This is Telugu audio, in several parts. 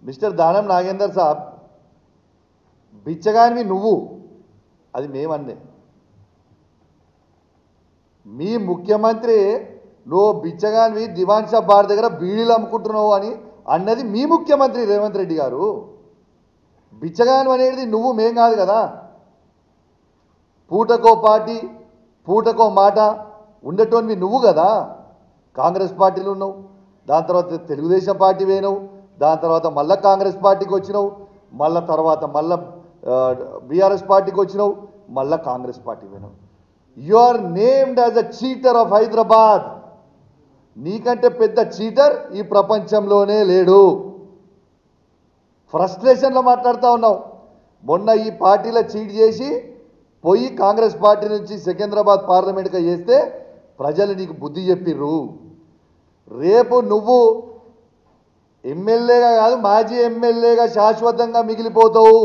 మిస్టర్ దానం నాగేందర్ సాబ్, బిచ్చగానివి నువ్వు, అది మేమన్నే. మీ ముఖ్యమంత్రి నువ్వు బిచ్చగానివి దివాన్ షా బార్ దగ్గర బీడీలు అమ్ముకుంటున్నావు అని అన్నది మీ ముఖ్యమంత్రి రేవంత్ రెడ్డి గారు. బిచ్చగాని అనేది నువ్వు, మేం కాదు కదా. పూటకో పార్టీ పూటకో మాట ఉండేటోనివి నువ్వు కదా. కాంగ్రెస్ పార్టీలో ఉన్నావు, దాని తర్వాత తెలుగుదేశం పార్టీ పోయినావు, దాని తర్వాత మళ్ళీ కాంగ్రెస్ పార్టీకి వచ్చినావు, మళ్ళీ తర్వాత మళ్ళీ బీఆర్ఎస్ పార్టీకి వచ్చినావు, మళ్ళీ కాంగ్రెస్ పార్టీ పోయినావు. You are named as a cheater of Hyderabad. నీకంటే పెద్ద చీటర్ ఈ ప్రపంచంలోనే లేడు. ఫ్రస్ట్రేషన్లో మాట్లాడుతూ ఉన్నావు. మొన్న ఈ పార్టీలో చీట్ చేసి పోయి కాంగ్రెస్ పార్టీ నుంచి సికింద్రాబాద్ పార్లమెంట్గా చేస్తే ప్రజలు నీకు బుద్ధి చెప్పిర్రు. రేపు నువ్వు ఎమ్మెల్యేగా కాదు, మాజీ ఎమ్మెల్యేగా శాశ్వతంగా మిగిలిపోతావు.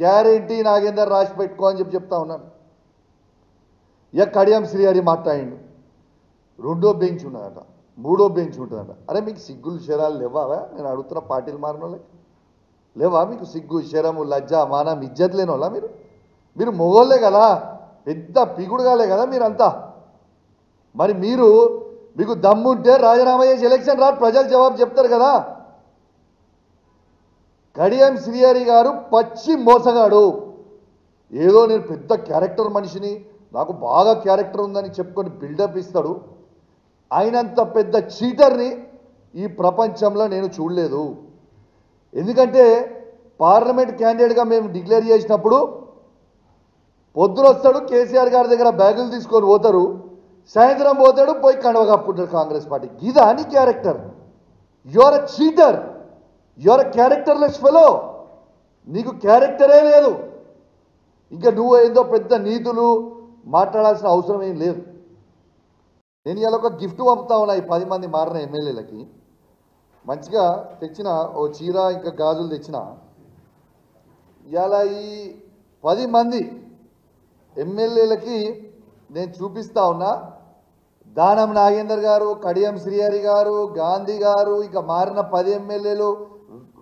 గ్యారెంటీ నాగేందర్ రాసి పెట్టుకో అని చెప్తా ఉన్నాను. ఇక కడియం శ్రీహరి మాట్లాడిండు. రెండో బెంచ్ ఉన్నదట, మూడో బెంచ్ ఉంటుందట. అరే మీకు సిగ్గులు శరాలు లేవా? నేను అడుగుతున్న పార్టీలు మారిన వాళ్ళకి లేవా? మీకు సిగ్గు శరము లజ్జ మానం ఇజ్జత్ లేని వాళ్ళ మీరు మొగోళ్ళే కదా, పెద్ద పిగుడుగాలే కదా మీరంతా. మరి మీకు దమ్ముంటే రాజీనామా చేసి ఎలక్షన్ రా, ప్రజలు జవాబు చెప్తారు కదా. కడియం శ్రీహరి గారు పచ్చి మోసగాడు. ఏదో నేను పెద్ద క్యారెక్టర్ మనిషిని, నాకు బాగా క్యారెక్టర్ ఉందని చెప్పుకొని బిల్డప్ ఇస్తాడు. ఆయనంత పెద్ద చీటర్ని ఈ ప్రపంచంలో నేను చూడలేదు. ఎందుకంటే పార్లమెంట్ క్యాండిడేట్గా మేము డిక్లేర్ చేసినప్పుడు పొద్దున వస్తాడు, కేసీఆర్ గారి దగ్గర బ్యాగులు తీసుకొని పోతారు, సాయంత్రం పోతాడు, పోయి కండవ కప్పుకుంటాడు కాంగ్రెస్ పార్టీ. ఇదా నీ character? You are a cheater, you are a characterless fellow. నీకు క్యారెక్టరే లేదు. ఇంకా నువ్వు ఏదో పెద్ద నీతులు మాట్లాడాల్సిన అవసరం ఏం లేదు. నేను ఇలా ఒక గిఫ్ట్ పంపుతా ఉన్నా ఈ 10 మంది మారిన ఎమ్మెల్యేలకి. మంచిగా తెచ్చిన ఓ చీర ఇంకా గాజులు తెచ్చిన. ఇలా ఈ 10 మంది ఎమ్మెల్యేలకి నేను చూపిస్తా ఉన్నా. దానం నాగేందర్ గారు, కడియం శ్రీహరి గారు, గాంధీ గారు, ఇక మారిన 10 ఎమ్మెల్యేలు,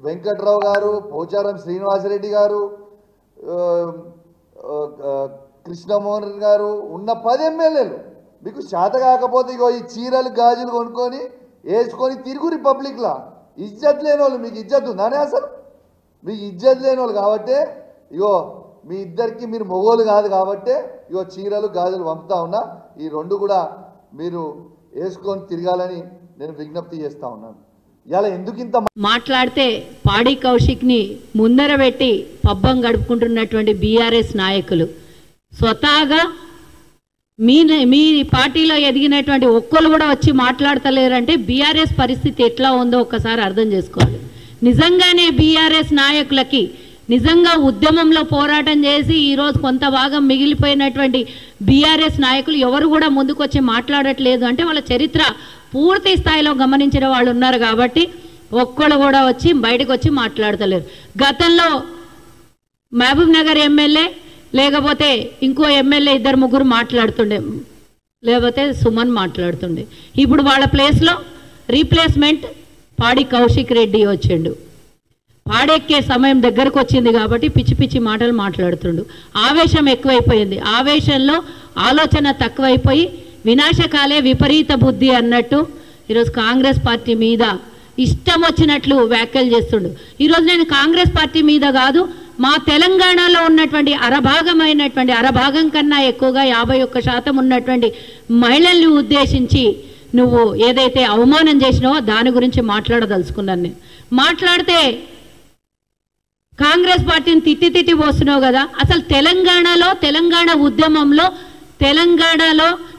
వెంకట్రావు గారు, పోచారం శ్రీనివాసరెడ్డి గారు, కృష్ణమోహన్ గారు ఉన్న 10 ఎమ్మెల్యేలు. మీకు శాత కాకపోతే ఇగో ఈ చీరలు గాజులు కొనుక్కొని వేసుకొని తిరుగు రిపబ్లిక్లా. ఇజ్జత్ లేని వాళ్ళు, మీకు ఇజ్జత్ ఉందానే అసలు? మీకు ఇజ్జత్ లేని వాళ్ళు కాబట్టే ఇగో మీ ఇద్దరికి మీరు మొగోలు కాదు కాబట్టే ఇగో చీరలు గాజులు పంపుతా ఉన్నా. ఈ 2 కూడా మీరు వేసుకొని తిరగాలని నేను విజ్ఞప్తి చేస్తా ఉన్నాను. ఇలా ఎందుకు ఇంత మాట్లాడితే పాడి కౌశిక్ని ముందర పెట్టి పబ్బం గడుపుకుంటున్నటువంటి బీఆర్ఎస్ నాయకులు స్వతహాగా మీ పార్టీలో ఎదిగినటువంటి ఒక్కరు కూడా వచ్చి మాట్లాడతలేరంటే బీఆర్ఎస్ పరిస్థితి ఎట్లా ఉందో ఒక్కసారి అర్థం చేసుకోవాలి. నిజంగానే బీఆర్ఎస్ నాయకులకి నిజంగా ఉద్యమంలో పోరాటం చేసి ఈరోజు కొంత భాగం మిగిలిపోయినటువంటి బీఆర్ఎస్ నాయకులు ఎవరు కూడా ముందుకు వచ్చి మాట్లాడట్లేదు అంటే వాళ్ళ చరిత్ర పూర్తి స్థాయిలో గమనించిన వాళ్ళు ఉన్నారు కాబట్టి ఒక్కళ్ళు కూడా వచ్చి బయటకు వచ్చి మాట్లాడతలేరు. గతంలో మహబూబ్ నగర్ ఎమ్మెల్యే లేకపోతే ఇంకో ఎమ్మెల్యే 2-3 మాట్లాడుతుండే, లేకపోతే సుమన్ మాట్లాడుతుండే. ఇప్పుడు వాళ్ళ ప్లేస్లో రీప్లేస్మెంట్ పాడి కౌశిక్ రెడ్డి వచ్చిండు. పాడెక్కే సమయం దగ్గరకు వచ్చింది కాబట్టి పిచ్చి పిచ్చి మాటలు మాట్లాడుతుండు. ఆవేశం ఎక్కువైపోయింది. ఆవేశంలో ఆలోచన తక్కువైపోయి వినాశకాలే విపరీత బుద్ధి అన్నట్టు ఈరోజు కాంగ్రెస్ పార్టీ మీద ఇష్టం వచ్చినట్లు వ్యాఖ్యలు చేస్తుండు. ఈరోజు నేను కాంగ్రెస్ పార్టీ మీద కాదు, మా తెలంగాణలో ఉన్నటువంటి అరభాగం కన్నా ఎక్కువగా 51% ఉన్నటువంటి మహిళల్ని ఉద్దేశించి నువ్వు ఏదైతే అవమానం చేసినావో దాని గురించి మాట్లాడదలుచుకున్నాను. నేను మాట్లాడితే కాంగ్రెస్ పార్టీని తిట్టి పోస్తున్నావు కదా. అసలు తెలంగాణ ఉద్యమంలో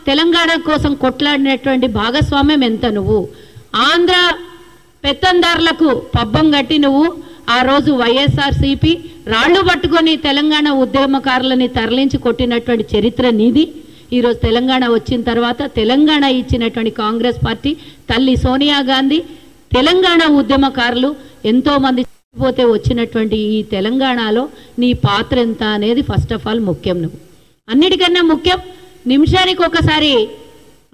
తెలంగాణ కోసం కొట్లాడినటువంటి భాగస్వామ్యం ఎంత? నువ్వు ఆంధ్ర పెత్తందారులకు పబ్బం కట్టి నువ్వు ఆ రోజు వైఎస్ఆర్సీపీ రాళ్లు పట్టుకొని తెలంగాణ ఉద్యమకారులని తరలించి కొట్టినటువంటి చరిత్ర నీది. ఈరోజు తెలంగాణ వచ్చిన తర్వాత తెలంగాణ ఇచ్చినటువంటి కాంగ్రెస్ పార్టీ తల్లి సోనియా గాంధీ, తెలంగాణ ఉద్యమకారులు ఎంతోమంది పోతే వచ్చినటువంటి ఈ తెలంగాణలో నీ పాత్ర ఎంత అనేది ఫస్ట్ ఆఫ్ ఆల్ ముఖ్యం. నువ్వు అన్నిటికన్నా ముఖ్యం, నిమిషానికి ఒకసారి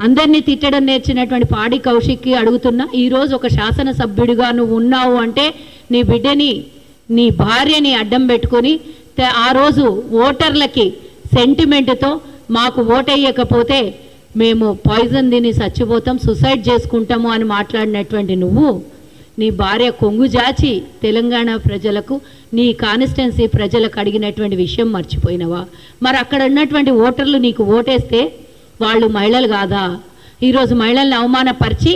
అందరినీ తిట్టడం నేర్చినటువంటి పాడి కౌశిక్కి అడుగుతున్నా, ఈరోజు ఒక శాసనసభ్యుడిగా నువ్వు ఉన్నావు అంటే నీ బిడ్డని నీ భార్యని అడ్డం పెట్టుకొని ఆ రోజు ఓటర్లకి సెంటిమెంట్తో మాకు ఓటేయకపోతే మేము పాయిజన్ తిని చచ్చిపోతాం, సూసైడ్ చేసుకుంటాము అని మాట్లాడినటువంటి నువ్వు నీ భార్య కొంగు జాచి తెలంగాణ ప్రజలకు నీ కాన్స్టిట్యున్సీ ప్రజలకు అడిగినటువంటి విషయం మర్చిపోయినవా? మరి అక్కడ ఉన్నటువంటి ఓటర్లు నీకు ఓటేస్తే వాళ్ళు మహిళలు కాదా? ఈరోజు మహిళల్ని అవమానపరిచి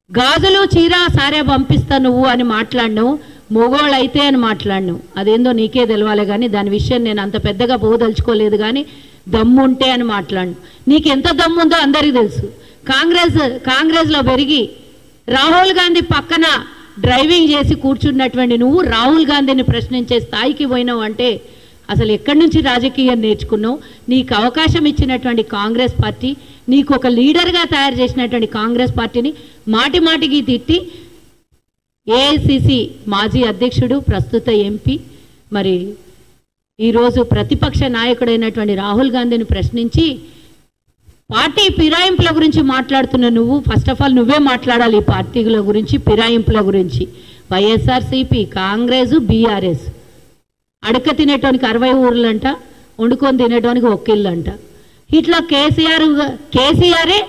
గాజులు చీర సారే పంపిస్తా నువ్వు అని మాట్లాడినావు, మొగోళ్ళు అయితే అని మాట్లాడినావు. అదేందో నీకే తెలవాలి కానీ దాని విషయం నేను అంత పెద్దగా పోదలుచుకోలేదు. కానీ దమ్ముంటే అని మాట్లాడు. నీకు ఎంత దమ్ముందో అందరికీ తెలుసు. కాంగ్రెస్లో పెరిగి రాహుల్ గాంధీ పక్కన డ్రైవింగ్ చేసి కూర్చున్నటువంటి నువ్వు రాహుల్ గాంధీని ప్రశ్నించే స్థాయికి పోయినావు అంటే అసలు ఎక్కడి నుంచి రాజకీయం నేర్చుకున్నావు? నీకు అవకాశం ఇచ్చినటువంటి కాంగ్రెస్ పార్టీ, నీకు ఒక లీడర్గా తయారు చేసినటువంటి కాంగ్రెస్ పార్టీని మాటి మాటికి తిట్టి ఏఐసిసి మాజీ అధ్యక్షుడు, ప్రస్తుత ఎంపీ, మరి ఈరోజు ప్రతిపక్ష నాయకుడైనటువంటి రాహుల్ గాంధీని ప్రశ్నించి పార్టీ ఫిరాయింపుల గురించి మాట్లాడుతున్న నువ్వు ఫస్ట్ ఆఫ్ ఆల్ నువ్వే మాట్లాడాలి. ఈ పార్టీల గురించి, ఫిరాయింపుల గురించి. వైఎస్ఆర్సీపీ, కాంగ్రెస్, బీఆర్ఎస్ అడక తినేటోనికి 60 ఊర్లంట, వండుకొని తినేటోనికి ఒక్కిళ్ళంట. ఇట్లా కేసీఆరే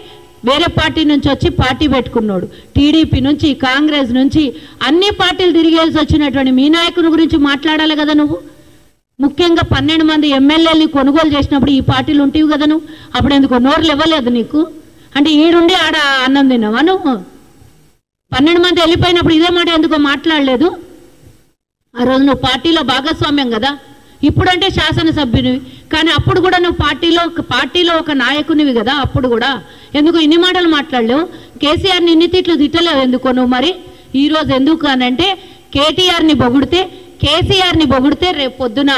వేరే పార్టీ నుంచి వచ్చి పార్టీ పెట్టుకున్నాడు. టీడీపీ నుంచి, కాంగ్రెస్ నుంచి అన్ని పార్టీలు తిరిగేసి వచ్చినటువంటి మీ నాయకుని గురించి మాట్లాడాలి కదా నువ్వు. ముఖ్యంగా 12 మంది ఎమ్మెల్యేలని కొనుగోలు చేసినప్పుడు ఈ పార్టీలు ఉంటేవి కదా నువ్వు. అప్పుడు ఎందుకు నోరులు ఇవ్వలేదు నీకు? అంటే ఈడుండి ఆడ అన్నం తిన్నావా నువ్వు? 12 మంది వెళ్ళిపోయినప్పుడు ఇదే మాట ఎందుకో మాట్లాడలేదు? ఆ రోజు నువ్వు పార్టీలో భాగస్వామ్యం కదా. ఇప్పుడంటే శాసనసభ్యునివి, కానీ అప్పుడు కూడా నువ్వు పార్టీలో ఒక నాయకునివి కదా. అప్పుడు కూడా ఎందుకు ఇన్ని మాటలు మాట్లాడలేవు? కేసీఆర్ని ఇన్ని తిట్లు తిట్టలేవు ఎందుకో నువ్వు? మరి ఈరోజు ఎందుకు అనంటే కేసీఆర్ని పొగిడితే రేపు పొద్దున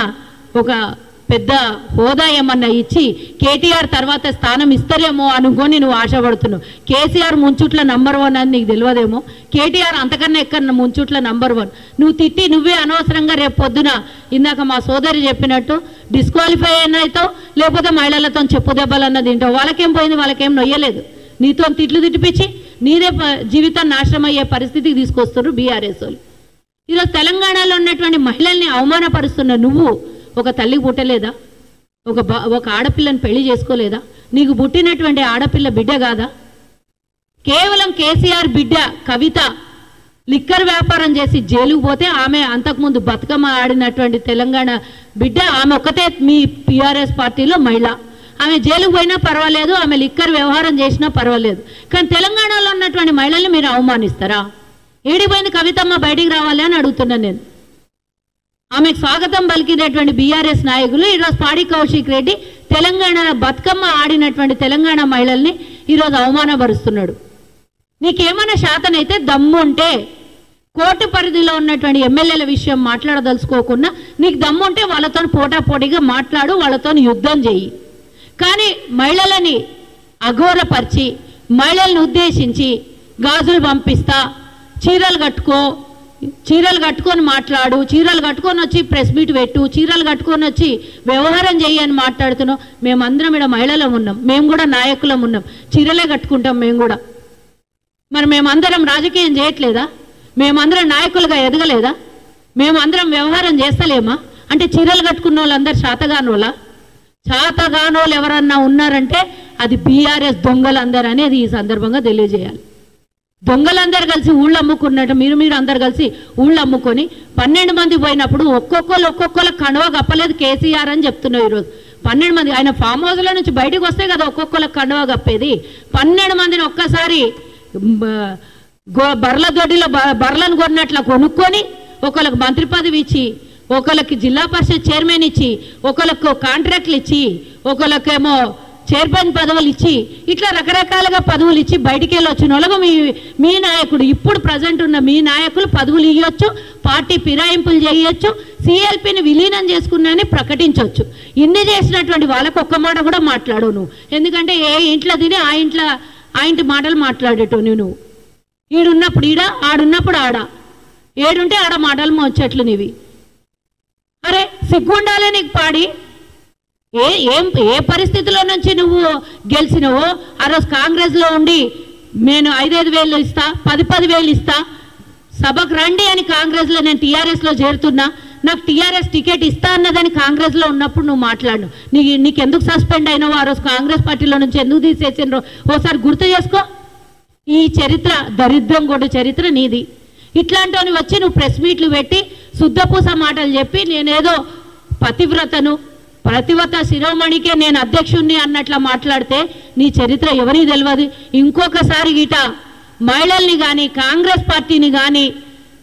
ఒక పెద్ద హోదా ఏమన్నా ఇచ్చి కేటీఆర్ తర్వాత స్థానం ఇస్తారేమో అనుకొని నువ్వు ఆశపడుతున్నావు. కేసీఆర్ ముంచుట్ల నంబర్ 1 అని నీకు తెలియదేమో. కేటీఆర్ అంతకన్నా ఎక్కడ ముంచుట్ల నంబర్ 1. నువ్వు తిట్టి నువ్వే అనవసరంగా రేపు పొద్దున ఇందాక మా సోదరి చెప్పినట్టు డిస్క్వాలిఫై అయినాయితావు, లేకపోతే మహిళలతో చెప్పు దెబ్బలన్నా తింటావు. వాళ్ళకేం పోయింది? వాళ్ళకేం నొయ్యలేదు. నీతో తిట్లు తిట్టిపించి నీదే జీవితం నాశనం అయ్యే పరిస్థితికి తీసుకొస్తున్నారు బీఆర్ఎస్ వాళ్ళు. ఈరోజు తెలంగాణలో ఉన్నటువంటి మహిళల్ని అవమానపరుస్తున్న నువ్వు ఒక తల్లి పుట్టలేదా? ఒక ఆడపిల్లని పెళ్లి చేసుకోలేదా? నీకు పుట్టినటువంటి ఆడపిల్ల బిడ్డ కాదా? కేవలం కేసీఆర్ బిడ్డ కవిత లిక్కర్ వ్యాపారం చేసి జైలుకు పోతే ఆమె అంతకుముందు బతుకమ్మ ఆడినటువంటి తెలంగాణ బిడ్డ, ఆమె ఒక్కతే మీ టీఆర్ఎస్ పార్టీలో మహిళ. ఆమె జైలుకు పోయినా పర్వాలేదు, ఆమె లిక్కర్ వ్యవహారం చేసినా పర్వాలేదు. కానీ తెలంగాణలో ఉన్నటువంటి మహిళల్ని మీరు అవమానిస్తారా? ఏడిపోయింది కవితమ్మ, బయటికి రావాలి అని అడుగుతున్నాను నేను. ఆమెకు స్వాగతం పలికినటువంటి బీఆర్ఎస్ నాయకులు ఈరోజు పాడి కౌశిక్ రెడ్డి తెలంగాణ బతుకమ్మ ఆడినటువంటి తెలంగాణ మహిళల్ని ఈరోజు అవమానపరుస్తున్నాడు. నీకేమైనా శాతనైతే దమ్ము ఉంటే కోర్టు పరిధిలో ఉన్నటువంటి ఎమ్మెల్యేల విషయం మాట్లాడదలుచుకోకుండా నీకు దమ్ము ఉంటే వాళ్ళతో పోటాపోటీగా మాట్లాడు, వాళ్ళతో యుద్ధం చెయ్యి. కానీ మహిళలని అఘోరపరిచి మహిళలను ఉద్దేశించి గాజులు పంపిస్తా, చీరలు కట్టుకొని మాట్లాడు, చీరలు కట్టుకొని వచ్చి ప్రెస్ మీట్ పెట్టు, చీరలు కట్టుకొని వచ్చి వ్యవహారం చెయ్యి అని మాట్లాడుతున్నావు. మేమందరం ఇక్కడ మహిళలం ఉన్నాం, మేము కూడా నాయకులం ఉన్నాం, చీరలే కట్టుకుంటాం మేము కూడా. మరి మేమందరం రాజకీయం చేయట్లేదా? మేమందరం నాయకులుగా ఎదగలేదా? మేమందరం వ్యవహారం చేస్తలేమా? అంటే చీరలు కట్టుకున్న వాళ్ళందరూ శాతగానోళ్ళ? శాతగానోళ్ళు ఎవరన్నా ఉన్నారంటే అది బీఆర్ఎస్ దొంగలందరూ అనేది ఈ సందర్భంగా తెలియజేయాలి. దొంగలందరూ కలిసి ఊళ్ళు అమ్ముకున్నట్టు మీరు అందరు కలిసి ఊళ్ళు అమ్ముకొని 12 మంది పోయినప్పుడు ఒక్కొక్కరు కండువా కప్పలేదు కేసీఆర్ అని చెప్తున్నావు. ఈరోజు 12 మంది ఆయన ఫామ్ హౌస్లో నుంచి బయటకు వస్తే కదా ఒక్కొక్కరు కండువా కప్పేది. 12 మందిని ఒక్కసారి బర్ల దొడ్డిలో బర్లను కొన్నట్ల కొనుక్కొని ఒకళ్ళకి మంత్రి పదవి ఇచ్చి, ఒకళ్ళకి జిల్లా పరిషత్ చైర్మన్ ఇచ్చి, ఒకళ్ళకు కాంట్రాక్ట్లు ఇచ్చి, ఒకళ్ళకేమో చైర్మన్ పదవులు ఇచ్చి, ఇట్లా రకరకాలుగా పదవులు ఇచ్చి బయటికి వెళ్ళి వచ్చిన వాళ్ళకు మీ నాయకుడు, ఇప్పుడు ప్రజెంట్ ఉన్న మీ నాయకులు పదవులు ఇవ్వచ్చు, పార్టీ ఫిరాయింపులు చేయొచ్చు, సిఎల్పిని విలీనం చేసుకున్నానని ప్రకటించవచ్చు. ఇన్ని చేసినటువంటి వాళ్ళకు ఒక్క మాట కూడా మాట్లాడవు నువ్వు. ఎందుకంటే ఏ ఇంట్లో తిని ఆ ఇంటి మాటలు మాట్లాడేటో నువ్వు. ఈడున్నప్పుడు ఈడ, ఆడున్నప్పుడు ఆడ, ఏడుంటే ఆడ మాటలు మోచెట్లు నీవి. అరే సిగ్గుండాలే నీకు పాడి. ఏ పరిస్థితిలో నుంచి నువ్వు గెలిచినవో ఆ రోజు కాంగ్రెస్లో ఉండి నేను 5,000 ఇస్తా, 10,000 ఇస్తా, సభకు రండి అని కాంగ్రెస్లో నేను టీఆర్ఎస్లో చేరుతున్నా, నాకు టీఆర్ఎస్ టికెట్ ఇస్తా అన్నదని కాంగ్రెస్లో ఉన్నప్పుడు నువ్వు మాట్లాడు. నీకు ఎందుకు సస్పెండ్ అయినావు, ఆ రోజు కాంగ్రెస్ పార్టీలో నుంచి ఎందుకు తీసేసినో ఓసారి గుర్తు చేసుకో. ఈ చరిత్ర దరిద్రం కూడా చరిత్ర నీది. ఇట్లాంటివని వచ్చి నువ్వు ప్రెస్ మీట్లు పెట్టి శుద్ధపూస మాటలు చెప్పి నేనేదో ప్రతివత శిరోమణికే నేను అధ్యక్షుణ్ణి అన్నట్లా మాట్లాడితే నీ చరిత్ర ఎవరికి తెలియదు. ఇంకొకసారి గిట మహిళల్ని కానీ కాంగ్రెస్ పార్టీని కానీ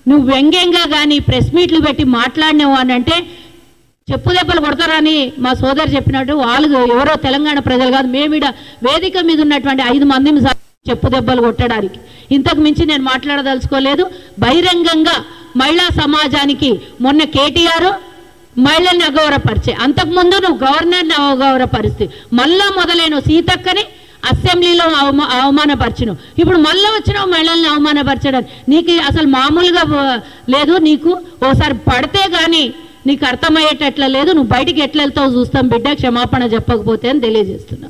నువ్వు వ్యంగ్యంగా కానీ ప్రెస్ మీట్లు పెట్టి మాట్లాడినావు అని అంటే చెప్పు దెబ్బలు కొడతారని మా సోదరు చెప్పినట్టు వాళ్ళు ఎవరో తెలంగాణ ప్రజలు కాదు, మేమిడ వేదిక మీద ఉన్నటువంటి 5 మందిని చెప్పు దెబ్బలు కొట్టడానికి. ఇంతకు మించి నేను మాట్లాడదలుచుకోలేదు. బహిరంగంగా మహిళా సమాజానికి మొన్న కేటీఆర్ మహిళల్ని అగౌరవపరిచే, అంతకుముందు నువ్వు గవర్నర్ని అగౌరవపరిస్తే మళ్ళా మొదలైన సీతక్కని అసెంబ్లీలో అవమానపరిచినావు, ఇప్పుడు మళ్ళీ వచ్చినావు మహిళల్ని అవమానపరచడానికి. నీకు అసలు మామూలుగా లేదు, నీకు ఓసారి పడితే కానీ నీకు అర్థమయ్యేటట్ల లేదు. నువ్వు బయటికి ఎట్లా వెళ్తావు చూస్తాం బిడ్డ, క్షమాపణ చెప్పకపోతే అని తెలియజేస్తున్నా.